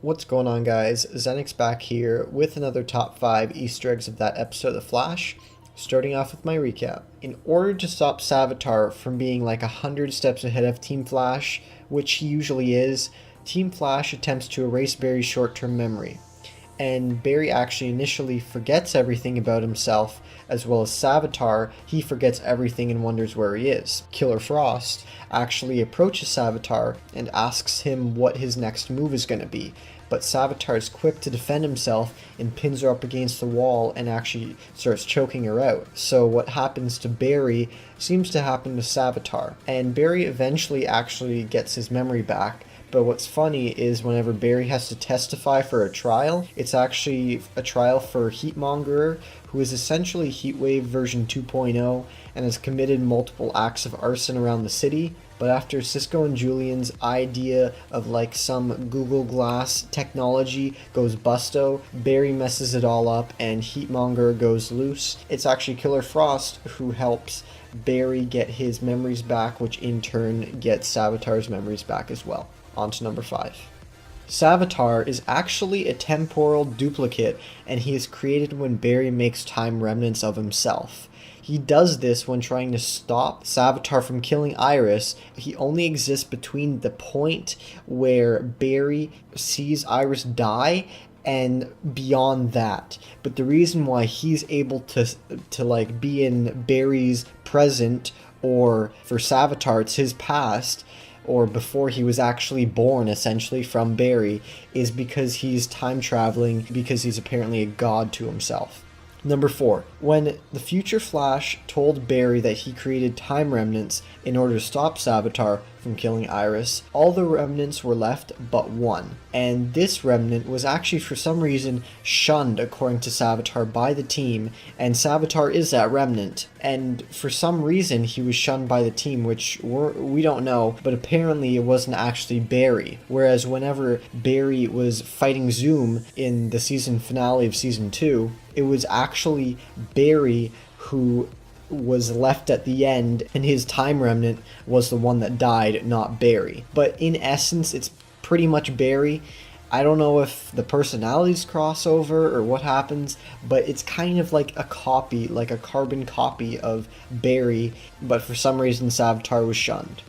What's going on, guys? Zenix back here with another top 5 Easter eggs of that episode of The Flash. Starting off with my recap. In order to stop Savitar from being like 100 steps ahead of Team Flash, which he usually is, Team Flash attempts to erase Barry's short-term memory. And Barry actually initially forgets everything about himself, as well as Savitar. He forgets everything and wonders where he is. Killer Frost actually approaches Savitar and asks him what his next move is going to be, but Savitar is quick to defend himself and pins her up against the wall and actually starts choking her out. So what happens to Barry seems to happen to Savitar, and Barry eventually actually gets his memory back. But what's funny is whenever Barry has to testify for a trial, it's actually a trial for Heatmonger, who is essentially Heatwave version 2.0 and has committed multiple acts of arson around the city. But after Cisco and Julian's idea of like some Google Glass technology goes busto, Barry messes it all up and Heatmonger goes loose. It's actually Killer Frost who helps Barry get his memories back, which in turn gets Savitar's memories back as well. On to number 5. Savitar is actually a temporal duplicate, and he is created when Barry makes time remnants of himself. He does this when trying to stop Savitar from killing Iris. He only exists between the point where Barry sees Iris die and beyond that. But the reason why he's able to like be in Barry's present, or for Savitar it's his past, or before he was actually born essentially from Barry, is because he's time traveling, because he's apparently a god to himself. Number 4. When the future Flash told Barry that he created time remnants in order to stop Savitar from killing Iris, all the remnants were left but one. And this remnant was actually for some reason shunned, according to Savitar, by the team, and Savitar is that remnant. And for some reason he was shunned by the team, which we don't know, but apparently it wasn't actually Barry. Whereas whenever Barry was fighting Zoom in the season finale of season 2, it was actually Barry who was left at the end, and his time remnant was the one that died, not Barry. But in essence, it's pretty much Barry. I don't know if the personalities cross over or what happens, but it's kind of like a copy, like a carbon copy of Barry, but for some reason Savitar was shunned.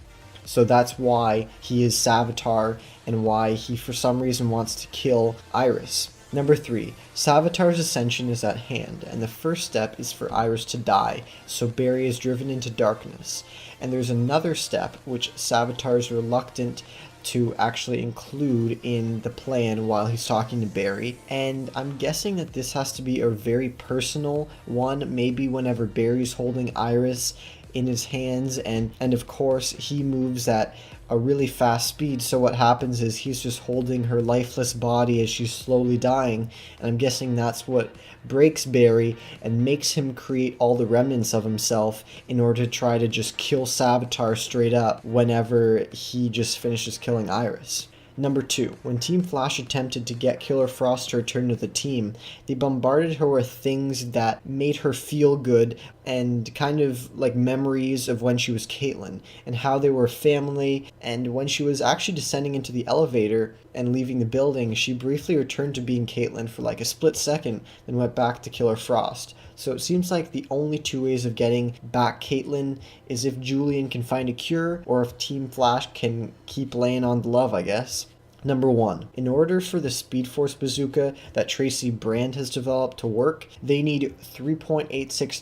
So that's why he is Savitar, and why he for some reason wants to kill Iris. Number 3. Savitar's ascension is at hand, and the first step is for Iris to die, so Barry is driven into darkness. And there's another step which Savitar is reluctant to actually include in the plan while he's talking to Barry, and I'm guessing that this has to be a very personal one, maybe whenever Barry's holding Iris in his hands, and of course he moves at a really fast speed, so what happens is he's just holding her lifeless body as she's slowly dying, and I'm guessing that's what breaks Barry and makes him create all the remnants of himself in order to try to just kill Savitar straight up whenever he just finishes killing Iris. Number 2. When Team Flash attempted to get Killer Frost to return to the team, they bombarded her with things that made her feel good, and kind of like memories of when she was Caitlin, and how they were family. And when she was actually descending into the elevator and leaving the building, she briefly returned to being Caitlin for like a split second, then went back to Killer Frost. So it seems like the only two ways of getting back Caitlin is if Julian can find a cure, or if Team Flash can keep laying on the love, I guess. Number 1. In order for the Speed Force bazooka that Tracy Brand has developed to work, they need 3.86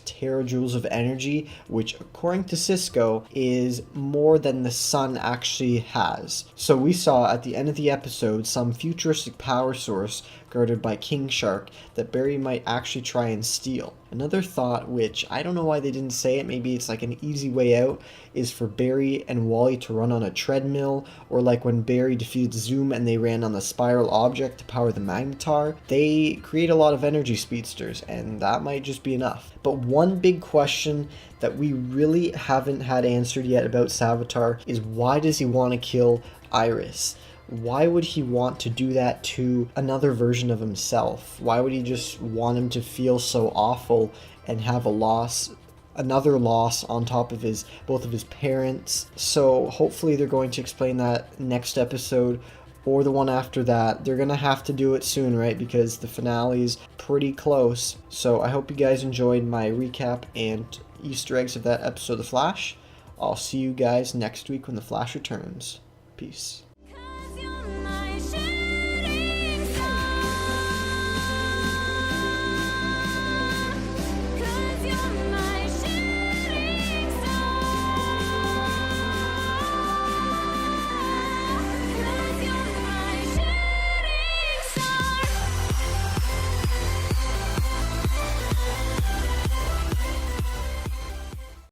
terajoules of energy, which according to Cisco is more than the sun actually has. So we saw at the end of the episode some futuristic power source guarded by King Shark that Barry might actually try and steal. Another thought, which I don't know why they didn't say it, maybe it's like an easy way out, is for Barry and Wally to run on a treadmill, or like when Barry defeated Zoom and they ran on the spiral object to power the Magnetar. They create a lot of energy speedsters, and that might just be enough. But one big question that we really haven't had answered yet about Savitar is, why does he want to kill Iris? Why would he want to do that to another version of himself? Why would he just want him to feel so awful and have another loss on top of both of his parents? So hopefully they're going to explain that next episode, or the one after that. They're gonna have to do it soon, right? Because the finale's pretty close. So I hope you guys enjoyed my recap and Easter eggs of that episode of The Flash. I'll see you guys next week when The Flash returns. Peace.